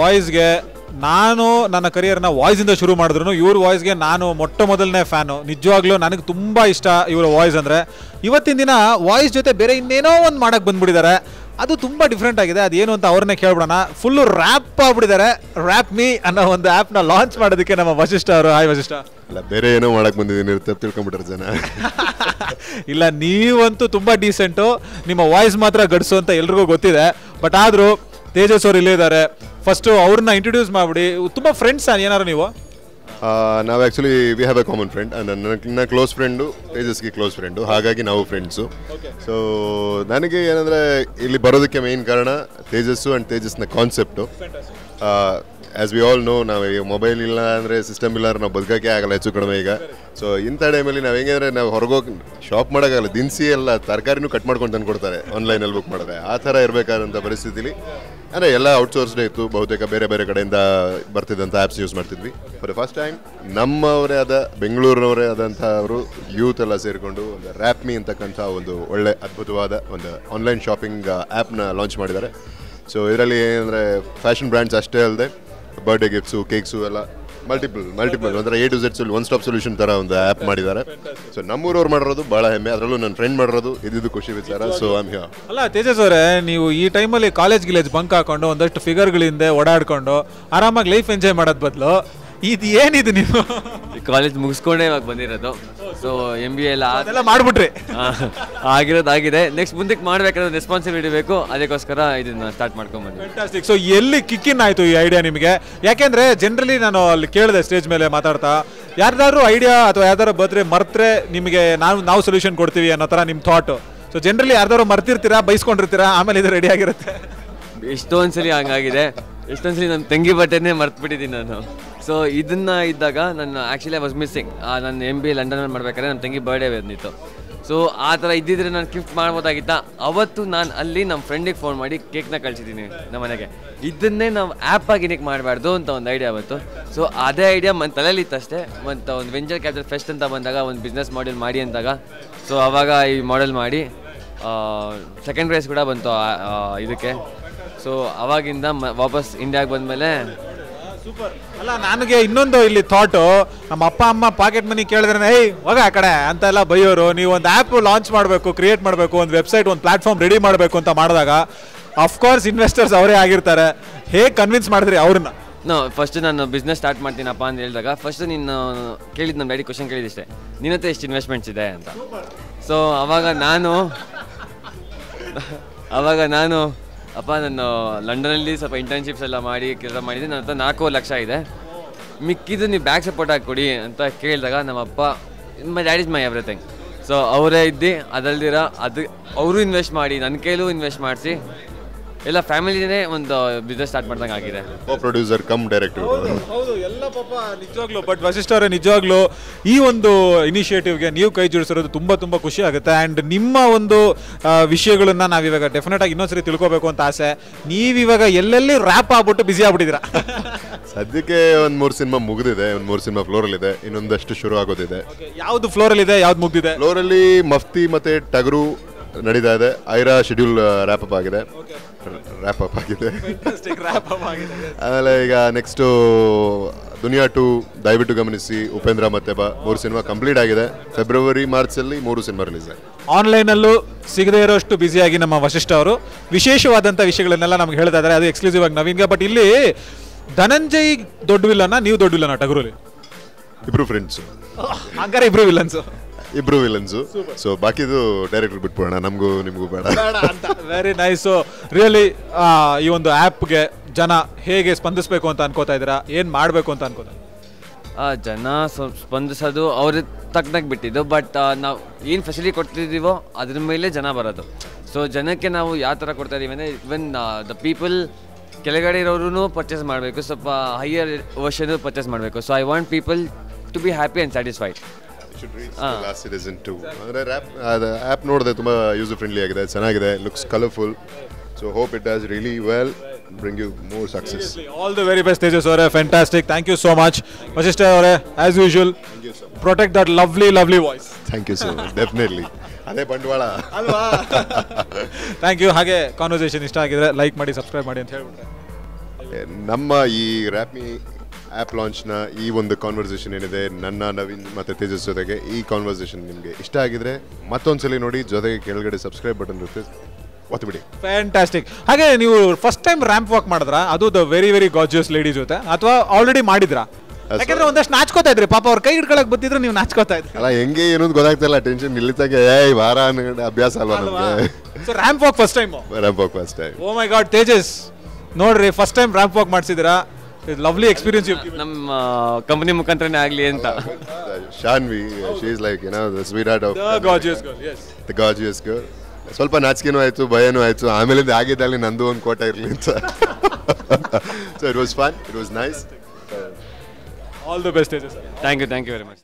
ವಾಯ್ಸ್ಗೆ ನಾನು ನನ್ನ ಕರಿಯರ್ನ ವಾಯ್ಸಿಂದ ಶುರು ಮಾಡಿದ್ರು ಇವ್ರ ವಾಯ್ಸ್ಗೆ ನಾನು ಮೊದಲನೇ ಫ್ಯಾನು. ನಿಜವಾಗ್ಲೂ ನನಗೆ ತುಂಬ ಇಷ್ಟ ಇವರ ವಾಯ್ಸ್ ಅಂದರೆ. ಇವತ್ತಿನ ದಿನ ವಾಯ್ಸ್ ಜೊತೆ ಬೇರೆ ಇನ್ನೇನೋ ಒಂದು ಮಾಡೋಕ್ಕೆ ಬಂದ್ಬಿಟ್ಟಿದ್ದಾರೆ. ಅದು ತುಂಬ ಡಿಫ್ರೆಂಟ್ ಆಗಿದೆ. ಅದೇನು ಅಂತ ಅವ್ರನ್ನೇ ಕೇಳ್ಬಿಡೋಣ. ಫುಲ್ಲು ರ್ಯಾಪ್ ಆಗ್ಬಿಟ್ಟಿದ್ದಾರೆ. ರ್ಯಾಪ್ ಮೀ ಅನ್ನೋ ಒಂದು ಆ್ಯಪ್ನ ಲಾಂಚ್ ಮಾಡೋದಕ್ಕೆ ನಮ್ಮ ವಶಿಷ್ಠ ಅವರು. ಹಾಯ್ ವಶಿಷ್ಠ. ಇಲ್ಲ, ಬೇರೆ ಏನೋ ಮಾಡಕ್ಕೆ ಬಂದಿದ್ದೀನಿ ತಿಳ್ಕೊಂಬಿಟ್ರೆ ಜನ. ಇಲ್ಲ, ನೀವಂತೂ ತುಂಬ ಡೀಸೆಂಟು, ನಿಮ್ಮ ವಾಯ್ಸ್ ಮಾತ್ರ ಗಡ್ಸು ಅಂತ ಎಲ್ರಿಗೂ ಗೊತ್ತಿದೆ. ಬಟ್ ಆದರೂ ತೇಜಸ್ ಅವರು ಇಲ್ಲೇ ಇದ್ದಾರೆ. ಫಸ್ಟು ಅವ್ರನ್ನ ಇಂಟ್ರೊಡ್ಯೂಸ್ ಮಾಡಿಬಿಡಿ. ತುಂಬ ಫ್ರೆಂಡ್ಸ್ ಏನಾರು ನೀವು? ನಾವು actually we have A common friend. ನನ್ನ ಕ್ಲೋಸ್ ಫ್ರೆಂಡು ತೇಜಸ್ಗೆ ಕ್ಲೋಸ್ ಫ್ರೆಂಡು, ಹಾಗಾಗಿ ನಾವು ಫ್ರೆಂಡ್ಸು. ಸೊ ನನಗೆ ಏನಂದರೆ ಇಲ್ಲಿ ಬರೋದಕ್ಕೆ ಮೇಯ್ನ್ ಕಾರಣ ತೇಜಸ್ಸು ಆ್ಯಂಡ್ ತೇಜಸ್ನ concept. As we all know, ನಾವು ಈಗ ಮೊಬೈಲ್ ಇಲ್ಲ ಅಂದರೆ ಸಿಸ್ಟಮ್ ಇಲ್ಲ ಅಂದರೆ ನಾವು ಬದುಕೋಕ್ಕೆ ಆಗಲ್ಲ ಹೆಚ್ಚು ಕಡಿಮೆ ಈಗ. ಸೊ ಇಂಥ ಟೈಮಲ್ಲಿ ನಾವು ಹೆಂಗೆ ಅಂದರೆ ನಾವು ಹೊರಗೋಗಿ ಶಾಪ್ ಮಾಡೋಕ್ಕಾಗಲ್ಲ. ದಿನಸಿ ಎಲ್ಲ ತರಕಾರಿನೂ ಕಟ್ ಮಾಡ್ಕೊಂಡು ತಂದು ಕೊಡ್ತಾರೆ ಆನ್ಲೈನಲ್ಲಿ ಬುಕ್ ಮಾಡಿದ್ರೆ. ಆ ಥರ ಇರಬೇಕಾದಂಥ ಪರಿಸ್ಥಿತಿಲಿ ಅಂದರೆ ಎಲ್ಲ ಔಟ್ಸೋರ್ಸ್ಡೇ ಇತ್ತು. ಬಹುತೇಕ ಬೇರೆ ಬೇರೆ ಕಡೆಯಿಂದ ಬರ್ತಿದ್ದಂಥ ಆ್ಯಪ್ಸ್ ಯೂಸ್ ಮಾಡ್ತಿದ್ವಿ. ಫಾರ್ ದ ಫಸ್ಟ್ ಟೈಮ್ ನಮ್ಮವರೇ ಆದ ಬೆಂಗಳೂರಿನವರೇ ಆದಂಥ ಅವರು ಯೂತ್ ಎಲ್ಲ ಸೇರಿಕೊಂಡು ಒಂದು ರ್ಯಾಪ್ಮಿ ಅಂತಕ್ಕಂಥ ಒಂದು ಒಳ್ಳೆ ಅದ್ಭುತವಾದ ಒಂದು ಆನ್ಲೈನ್ ಶಾಪಿಂಗ್ ಆ್ಯಪ್ನ ಲಾಂಚ್ ಮಾಡಿದ್ದಾರೆ. ಸೊ ಇದರಲ್ಲಿ ಏನಂದರೆ ಫ್ಯಾಷನ್ ಬ್ರ್ಯಾಂಡ್ಸ್ ಅಷ್ಟೇ ಅಲ್ಲದೆ ಬರ್ಡೇ ಗಿಫ್ಟ್ಸು, ಕೇಕ್ಸು ಎಲ್ಲ ಮಲ್ಟಿಪಲ್ ಒಂಥರ A to Z one stop solution ಥರ ಒಂದು ಆ್ಯಪ್ ಮಾಡಿದ್ದಾರೆ. ಸೊ ನಮ್ಮೂರವ್ರು ಮಾಡಿರೋದು ಭಾಳ ಹೆಮ್ಮೆ. ಅದರಲ್ಲೂ ನನ್ನ ಫ್ರೆಂಡ್ ಮಾಡಿರೋದು ಇದ್ದು ಖುಷಿ ವಿಚಾರ. So I'm here. ಅಲ್ಲ ತೇಜಸ್ ಅವರೇ, ನೀವು ಈ ಟೈಮಲ್ಲಿ ಕಾಲೇಜ್ ಬಂಕ್ ಹಾಕೊಂಡು ಒಂದಷ್ಟು ಫಿಗರ್ಗಳಿಂದ ಓಡಾಡ್ಕೊಂಡು ಆರಾಮಾಗಿ ಲೈಫ್ ಎಂಜಾಯ್ ಮಾಡೋದ್ ಬದಲು ಇದು ಏನಿದು ನೀವು ಕಾಲೇಜ್ ಮುಗಿಸ್ಕೊಂಡೇ ಇವಾಗ ಬಂದಿರೋದು. ಸೊ MBA ಎಲ್ಲ ಮಾಡ್ಬಿಟ್ರಿ. ಆಗಿರೋದಾಗಿದೆ. ನೆಕ್ಸ್ಟ್ ಮುಂದಕ್ಕೆ ಮಾಡ್ಬೇಕಾದ್ರೆ ರೆಸ್ಪಾನ್ಸಿಬಿಲಿಟಿ ಬೇಕು. ಅದಕ್ಕೋಸ್ಕರ ಇದನ್ನ ಸ್ಟಾರ್ಟ್ ಮಾಡ್ಕೊಂಡ್ಬಂದಿದ್ದೆ. ಫ್ಯಾಂಟಾಸ್ಟಿಕ್. ಸೊ ಎಲ್ಲಿ ಕಿಕ್ಕಿನ್ ಆಯಿತು ಈ ಐಡಿಯಾ ನಿಮಗೆ? ಯಾಕೆಂದರೆ ಜನರಲಿ ನಾನು ಅಲ್ಲಿ ಕೇಳಿದೆ ಸ್ಟೇಜ್ ಮೇಲೆ ಮಾತಾಡ್ತಾ, ಯಾರ್ದಾದ್ರು ಐಡಿಯಾ ಅಥವಾ ಯಾರ್ದಾರು ಬಂದರೆ ಮರ್ತರೆ ನಿಮಗೆ ನಾವು ಸೊಲ್ಯೂಷನ್ ಕೊಡ್ತೀವಿ ಅನ್ನೋ ಥರ ನಿಮ್ಮ ಥಾಟು. ಸೊ ಜನರಲಿ ಯಾರ್ದಾರು ಮರ್ತಿರ್ತೀರಾ, ಬೈಸ್ಕೊಂಡಿರ್ತೀರಾ, ಆಮೇಲೆ ಇದು ರೆಡಿ ಆಗಿರುತ್ತೆ. ಎಷ್ಟೊಂದ್ಸಲಿ ಹಂಗಾಗಿದೆ. ಎಷ್ಟೊಂದ್ಸಲಿ ನನ್ನ ತಂಗಿ ಬಟ್ಟೆನೇ ಮರ್ತ್ಬಿಟ್ಟಿದ್ದೀನಿ ನಾನು. ಸೊ ಇದನ್ನ ಇದ್ದಾಗ ನಾನು ಆ್ಯಕ್ಚುಲಿ ಐ ವಾಸ್ ಮಿಸ್ಸಿಂಗ್. ನನ್ನ MBA ಲಂಡನಲ್ಲಿ ಮಾಡ್ಬೇಕಾದ್ರೆ ನಮ್ಮ ತಂಗಿ ಬರ್ಡೇ ಬಂದಿತ್ತು. ಸೊ ಆ ಥರ ಇದ್ದಿದ್ರೆ ನಾನು ಗಿಫ್ಟ್ ಮಾಡ್ಬೋದಾಗಿತ್ತ. ಅವತ್ತು ನಾನು ಅಲ್ಲಿ ನಮ್ಮ ಫ್ರೆಂಡಿಗೆ ಫೋನ್ ಮಾಡಿ ಕೇಕ್ನ ಕಳಿಸಿದ್ದೀನಿ ನಮ್ಮ ಮನೆಗೆ. ಇದನ್ನೇ ನಾವು ಆ್ಯಪಾಗಿ ಏನಕ್ಕೆ ಮಾಡಬಾರ್ದು ಅಂತ ಒಂದು ಐಡಿಯಾ ಬಂತು. ಸೊ ಅದೇ ಐಡಿಯಾ ನನ್ನ ತಲೆಯಲ್ಲಿತ್ತು ಅಷ್ಟೇ. ಮತ್ತು ಒಂದು ವೆಂಚರ್ ಕ್ಯಾಪಿಟಲ್ ಫೆಸ್ಟ್ ಅಂತ ಬಂದಾಗ ಒಂದು ಬಿಸ್ನೆಸ್ ಮಾಡೆಲ್ ಮಾಡಿ ಅಂದಾಗ, ಸೊ ಆವಾಗ ಈ ಮಾಡೆಲ್ ಮಾಡಿ ಸೆಕೆಂಡ್ ಪ್ರೈಸ್ ಕೂಡ ಬಂತು ಇದಕ್ಕೆ. ಸೊ ಅವಾಗಿಂದ ವಾಪಸ್ ಇಂಡಿಯಾಗೆ ಬಂದಮೇಲೆ ಸೂಪರ್. ಅಲ್ಲ, ನನಗೆ ಇನ್ನೊಂದು ಇಲ್ಲಿ ಥಾಟು, ನಮ್ಮ ಅಪ್ಪ ಅಮ್ಮ ಪಾಕೆಟ್ ಮನಿ ಕೇಳಿದ್ರೆ ಏಯ್ ಹೋಗ ಆ ಕಡೆ ಅಂತೆಲ್ಲ ಬೈಯೋರು. ನೀವು ಒಂದು ಆ್ಯಪ್ ಲಾಂಚ್ ಮಾಡಬೇಕು, ಕ್ರಿಯೇಟ್ ಮಾಡಬೇಕು, ಒಂದು ವೆಬ್ಸೈಟ್, ಒಂದು ಪ್ಲಾಟ್ಫಾರ್ಮ್ ರೆಡಿ ಮಾಡಬೇಕು ಅಂತ ಮಾಡಿದಾಗ ಅಫ್ಕೋರ್ಸ್ ಇನ್ವೆಸ್ಟರ್ಸ್ ಅವರೇ ಆಗಿರ್ತಾರೆ. ಹೇಗೆ ಕನ್ವಿನ್ಸ್ ಮಾಡಿದ್ರಿ ಅವ್ರನ್ನ? ಫಸ್ಟ್ ನಾನು ಬಿಸ್ನೆಸ್ ಸ್ಟಾರ್ಟ್ ಮಾಡ್ತೀನಪ್ಪ ಅಂತ ಹೇಳಿದಾಗ ಫಸ್ಟ್ ನೀನು ಕೇಳಿದ್ದು ನಮ್ಮ ಡ್ಯಾಡಿ ಕ್ವಶನ್ ಕೇಳಿದಿಷ್ಟೇ, ನಿನ್ನ ಹತ್ರ ಎಷ್ಟು ಇನ್ವೆಸ್ಟ್ಮೆಂಟ್ಸ್ ಇದೆ ಅಂತ. ಸೊ ಅವಾಗ ನಾನು ಅಪ್ಪ ನಾನು ಲಂಡನಲ್ಲಿ ಸ್ವಲ್ಪ ಇಂಟರ್ನ್ಶಿಪ್ಸ್ ಎಲ್ಲ ಮಾಡಿ ಕೆಲಸ ಮಾಡಿದ್ದೀನಿ, ನನ್ನ ಹತ್ರ 4 ಲಕ್ಷ ಇದೆ, ಮಿಕ್ಕಿದ್ದು ನೀವು ಬ್ಯಾಕ್ ಸಪೋರ್ಟ್ ಹಾಕ್ಕೊಡಿ ಅಂತ ಕೇಳಿದಾಗ ನಮ್ಮಪ್ಪ my dad is my everything. So ಅವರೇ ಇದ್ದು ಅದಲ್ದಿರ ಅವರು ಇನ್ವೆಸ್ಟ್ ಮಾಡಿ ನನ್ನ ಕೈಲೂ ಇನ್ವೆಸ್ಟ್ ಮಾಡಿಸಿ ಎಲ್ಲ ಫ್ಯಾಮಿಲಿನೇ ಒಂದು ಬಿಸ್ನೆಸ್ ಸ್ಟಾರ್ಟ್ ಮಾಡ್ದಂಗೆ ಆಗಿದೆ. Producer come director. ಹೌದು, ಎಲ್ಲ ಪಾಪ ನಿಜವಾಗ್ಲೂ. ಬಟ್ ವಶಿಷ್ಠ ಅವರೇ, ನಿಜವಾಗ್ಲೂ ಈ ಒಂದು ಇನಿಷಿಯೇಟಿವ್ಗೆ ನೀವು ಕೈ ಜೋಡಿಸಿರೋದು ತುಂಬ ತುಂಬ ಖುಷಿ ಆಗುತ್ತೆ. ಆ್ಯಂಡ್ ನಿಮ್ಮ ಒಂದು ವಿಷಯಗಳನ್ನ ನಾವಿವಾಗ ಡೆಫಿನೆಟ್ ಆಗಿ ಇನ್ನೊಂದ್ಸರಿ ತಿಳ್ಕೊಬೇಕು ಅಂತ ಆಸೆ. ನೀವಿವಾಗ ಎಲ್ಲೆಲ್ಲಿ ರ್ಯಾಪ್ ಆಗ್ಬಿಟ್ಟು ಬಿಸಿ ಆಗ್ಬಿಟ್ಟಿದ್ದೀರಾ. ಸದ್ಯಕ್ಕೆ ಒಂದು 3 ಸಿನಿಮಾ ಮುಗಿದಿದೆ, ಒಂದು 3 ಸಿನಿಮಾ ಫ್ಲೋರಲ್ಲಿ ಇದೆ, ಇನ್ನೊಂದಷ್ಟು ಶುರು ಆಗೋದಿದೆ. ಯಾವುದು ಫ್ಲೋರಲ್ಲಿ ಇದೆ, ಯಾವ್ದು ಮುಗಿದಿದೆ? ಫ್ಲೋರಲ್ಲಿ ಮಫ್ತಿ ಮತ್ತೆ ಟಗರು ನಡೀತಾ ಇದೆ. ಐರಾ ಶೆಡ್ಯೂಲ್ ರ್ಯಾಪ್ ಅಪ್ ಆಗಿದೆ. ಆಮೇಲೆ ಈಗ ನೆಕ್ಸ್ಟು ದುನಿಯಾ 2 ದಯವಿಟ್ಟು ಗಮನಿಸಿ, ಉಪೇಂದ್ರ ಮತ್ತೆ ಬಾ 3 ಸಿನಿಮಾ ಕಂಪ್ಲೀಟ್ ಆಗಿದೆ. ಫೆಬ್ರವರಿ ಮಾರ್ಚಲ್ಲಿ 3 ಸಿನಿಮಾ ರಿಲೀಸ್ ಆಗಿದೆ. ಆನ್ಲೈನಲ್ಲೂ ಸಿಗದೇ ಇರೋಷ್ಟು ಬ್ಯುಸಿಯಾಗಿ ನಮ್ಮ ವಶಿಷ್ಠ ಅವರು ವಿಶೇಷವಾದಂಥ ವಿಷಯಗಳನ್ನೆಲ್ಲ ನಮ್ಗೆ ಹೇಳ್ತಾ ಇದ್ದಾರೆ. ಅದು ಎಕ್ಸ್ಕ್ಲೂಸಿವ್ ಆಗಿ ನವೀನ್ಗೆ. ಬಟ್ ಇಲ್ಲಿ ಧನಂಜಯ್ ದೊಡ್ಡ ವಿಲ್ಲನ, ನೀವು ದೊಡ್ಡ ವಿಲ್ಲನ ಟಗರಲ್ಲಿ? ಇಬ್ರು ಫ್ರೆಂಡ್ಸು. ಹಂಗಾರೆ ಇಬ್ರು ವಿಲನ್ಸು. ಸೊ ಬಾಕಿದು ಡೈರೆಕ್ಟರ್ ಬಿಟ್ಬಿಡೋಣ, ನಮಗೂ ನಿಮಗೂ ಬೇಡ ಅಂತ. Very nice. ರಿಯಲಿ ಈ ಒಂದು ಆ್ಯಪ್ಗೆ ಜನ ಹೇಗೆ ಸ್ಪಂದಿಸಬೇಕು ಅಂತ ಅನ್ಕೋತಾ ಇದ್ದೀರಾ? ಏನು ಮಾಡಬೇಕು ಅಂತ ಅನ್ಕೋತಾ? ಜನ ಸ್ಪಂದಿಸೋದು ಅವ್ರ ತಕ್ಕನಾಗಿ ಬಿಟ್ಟಿದ್ದು. ಬಟ್ ನಾವು ಏನು ಫೆಸಿಲಿಟಿ ಕೊಡ್ತಿದ್ದೀವೋ ಅದ್ರ ಮೇಲೆ ಜನ ಬರೋದು. ಸೊ ಜನಕ್ಕೆ ನಾವು ಯಾವ ಥರ ಕೊಡ್ತಾ ಇದ್ದೀವಿ ಅಂದರೆ, ಇವನ್ ದ ಪೀಪಲ್ ಕೆಳಗಡೆ ಇರೋರು ಪರ್ಚೇಸ್ ಮಾಡಬೇಕು, ಸ್ವಲ್ಪ ಹೈಯರ್ ವರ್ಷನ್ ಪರ್ಚೇಸ್ ಮಾಡಬೇಕು. So I want people to be happy and satisfied. App ನೋಡಿದೆ, ತುಂಬ ಯೂಸರ್ ಫ್ರೆಂಡ್ಲಿ ಆಗಿದೆ, ಚೆನ್ನಾಗಿದೆ, looks colourful. So hope it does really well, bring you more success. All the very best, Tejas avare. Fantastic. Thank you so much. Vashishta avare, as usual, protect that lovely voice. Thank you so much. Definitely. ಅದೇ ಬಂಡವಾಳ ಅಲ್ವಾ? Thank you. ಹಾಗೆ conversation ಇಷ್ಟ ಆಗಿದ್ರೆ like ಮಾಡಿ, subscribe ಮಾಡಿ ಅಂತ ಹೇಳ್ಬಿಟ್ರೆ ನಮ್ಮ ಈ ರ್ಯಾಪ್ಮಿ ಆ್ಯಪ್ ಲಾಂಚ್ನ ಈ ಒಂದು ಕಾನ್ವರ್ಸೇಷನ್ ಏನಿದೆ ನನ್ನ ನವೀನ್ ಮತ್ತು ತೇಜಸ್ ಜೊತೆಗೆ, ಈ ಕಾನ್ವರ್ಸೇಷನ್ ನಿಮಗೆ ಇಷ್ಟ ಆಗಿದ್ರೆ ಮತ್ತೊಂದ್ಸಲಿ ನೋಡಿ, ಜೊತೆಗೆ ಕೆಳಗಡೆ ಸಬ್ಸ್ಕ್ರೈಬ್ ಬಟನ್ ಇರುತ್ತೆ, ಒತ್ತುಬಿಡಿ. ಫ್ಯಾಂಟಾಸ್ಟಿಕ್. ಹಾಗೆ ನೀವು ಫಸ್ಟ್ ಟೈಮ್ ರ್ಯಾಂಪ್ ವಾಕ್ ಮಾಡಿದ್ರಾ, ಅದು the very very gorgeous lady ಜೊತೆ, ಅಥವಾ ಆಲ್ರೆಡಿ ಮಾಡಿದ್ರಾ? ಯಾಕಂದ್ರೆ ಒಂದಷ್ಟು ನಾಚ್ಕೋತಾ ಇದ್ರಿ ಪಾಪ, ಅವ್ರ ಕೈ ಹಿಡ್ಕೊಳಕ್ ಬತ್ತಿದ್ರು, ನೀವು ನಾಚ್ಕೋತಾ ಇದ್ರಿ. ಅಲ್ಲ, ಹೆಂಗೆ ಏನೋ ಗೊತ್ತಾಗ್ತಿಲ್ಲ, ಟೆನ್ಷನ್ ನಿಲ್ಲಿತಾಗೆ ವಾರ ಅಭ್ಯಾಸ ಅಲ್ವಾ ನಮಗೆ. So ramp walk first time. Ramp walk first time. Oh my god, Tejas ನೋಡ್ರಿ ಫಸ್ಟ್ ಟೈಮ್ ರ್ಯಾಂಪ್ ವಾಕ್ ಮಾಡಿಸಿದಿರಾ, ಲವ್ಲಿ ಎಕ್ಸ್ಪೀರಿಯನ್ಸ್. ನಮ್ಮ ಕಂಪನಿ ಮುಖಾಂತರನೇ ಆಗಲಿ ಅಂತ. Shanvi, she is like the sweet heart of the gorgeous girl. Yes, the gorgeous girl. ಸ್ವಲ್ಪ ನಾಚಿಕೆನೂ ಆಯಿತು, ಭಯನೂ ಆಯಿತು, ಆಮೇಲಿಂದ ಆಗಿದ್ದಲ್ಲಿ ನಂದು ಒಂದು ಕೋಟ ಇರಲಿ ಅಂತ. So it was fun, it was nice. All the best Tejas. Thank you very much.